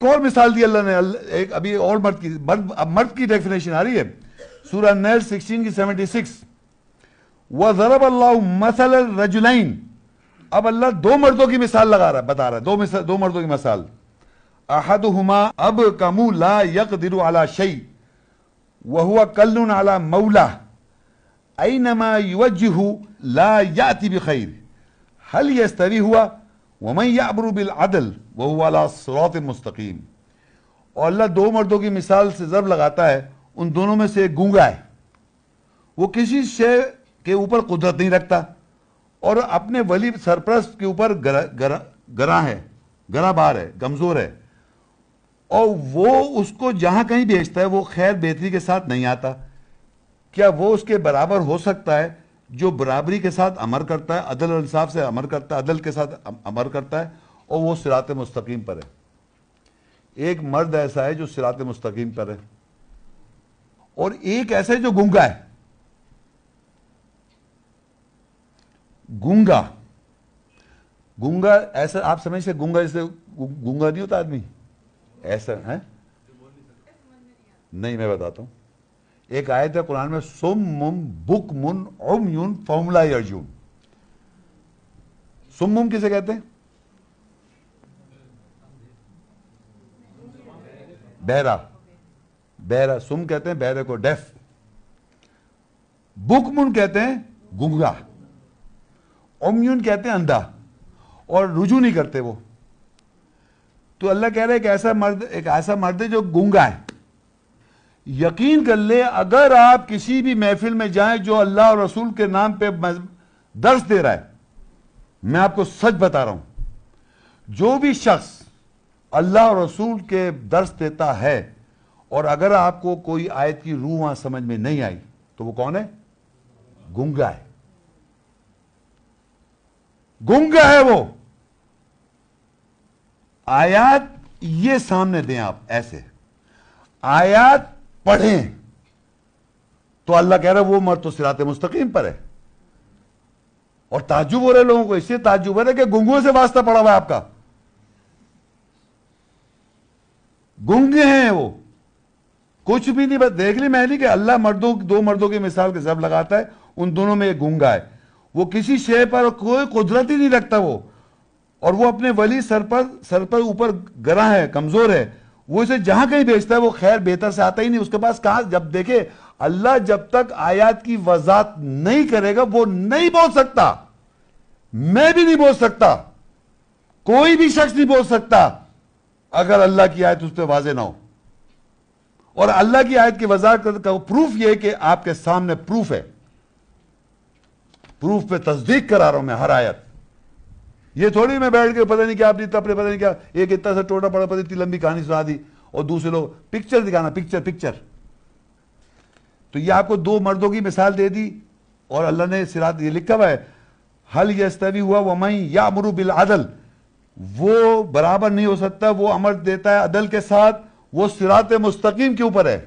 اور مثال دی اللہ نے، ایک ابھی اور مرد کی، مرد کی ڈیفینیشن آ رہی ہے سورہ نیل 16 کی 76، وَضَرَبَ اللَّهُ مَثَلَ الرَّجُلَيْنِ، اب اللہ دو مردوں کی مثال لگا رہا ہے، بتا رہا ہے دو مردوں کی مثال، احدهما ابکم لا يقدر على شيء وهو كل على مولاه اينما يوجهه لا ياتي بخير هل يستوي هو ومن يأمر بالعدل وهو على صراط مستقيم۔ اور اللہ دو مردوں کی مثال سے ضرب لگاتا ہے، ان دونوں میں سے ایک گونگا ہے، وہ کسی شے کے اوپر قدرت نہیں رکھتا اور اپنے ولی سرپرست کے اوپر گراں ہے، گراں بار ہے، کمزور ہے، اور وہ اس کو جہاں کہیں بھیجتا ہے وہ خیر بہتری کے ساتھ نہیں آتا۔ کیا وہ اس کے برابر ہو سکتا ہے جو برابری کے ساتھ امر کرتا ہے، عدل اور انصاف سے امر کرتا ہے، عدل کے ساتھ امر کرتا ہے اور وہ صراط مستقیم پر ہے؟ ایک مرد ایسا ہے جو صراط مستقیم پر ہے، اور ایک ایسا ہے جو گونگا ہے۔ گونگا ایسا آپ سمجھ سے، گونگا جیسے گونگا نہیں ہوتا آدمی، ایسا ہے نہیں، میں بتاتا ہوں۔ ایک آیت ہے قرآن میں، سم بکم عمی فہم لا یرجون۔ سم کسے کہتے ہیں؟ بہرا، سم کہتے ہیں بہرے کو، ڈیف۔ بکمن کہتے ہیں گونگا، عمیون کہتے ہیں اندھا، اور رجوع نہیں کرتے وہ۔ تو اللہ کہہ رہے ہے ایک ایسا مرد ہے جو گونگا ہے۔ یقین کر لے اگر آپ کسی بھی محفل میں جائیں جو اللہ اور رسول کے نام پہ درس دے رہا ہے، میں آپ کو سچ بتا رہا ہوں، جو بھی شخص اللہ اور رسول کے درس دیتا ہے اور اگر آپ کو کوئی آیت کی روح وہاں سمجھ میں نہیں آئی تو وہ کون ہے؟ گونگا ہے، گونگا ہے وہ۔ آیات یہ سامنے دیں آپ، ایسے آیات پڑھیں تو اللہ کہہ رہا ہے وہ مرد تو صراط مستقیم پر ہے۔ اور تعجب ہو رہے لوگوں کو، اس سے تعجب ہو رہا ہے کہ گنگوں سے واسطہ پڑا ہوا ہے آپ کا، گنگے ہیں وہ، کچھ بھی نہیں، بس دیکھ لی میں نہیں کہ اللہ دو مردوں کی مثال کے ضرب لگاتا ہے، ان دونوں میں ایک گونگا ہے، وہ کسی شے پر کوئی قدرت ہی نہیں رکھتا وہ، اور وہ اپنے ولی سر پر اوپر گراں ہے، کمزور ہے، وہ اسے جہاں کہیں بھیجتا ہے وہ خیر بہتر سے آتا ہی نہیں، اس کے پاس کہاں، جب دیکھے اللہ جب تک آیات کی وضاحت نہیں کرے گا وہ نہیں بول سکتا، میں بھی نہیں بول سکتا، کوئی بھی شخص نہیں بول سکتا اگر اللہ کی آیت اس پہ واضح نہ ہو۔ اور اللہ کی آیت کی وضاحت کا پروف یہ ہے کہ آپ کے سامنے پروف ہے، پروف پہ تصدیق کرا رہا ہوں میں ہر آیت۔ یہ تھوڑی میں بیٹھ کے پتہ نہیں کیا اپنی تپنے پتہ نہیں کیا ایک اتنا سا ٹوٹا پڑا پتہ اتنی لمبی کہانی سنا دی اور دوسرے لوگ پکچر دکھانا، پکچر۔ تو یہ آپ کو دو مردوں کی مثال دے دی اور اللہ نے صراط، یہ لکھا ہوا ہے حل یستوی ہوا ومن یامر بالعدل، وہ برابر نہیں ہو سکتا، وہ امر دیتا ہے عدل کے ساتھ، وہ صراط مستقیم کے اوپر ہے۔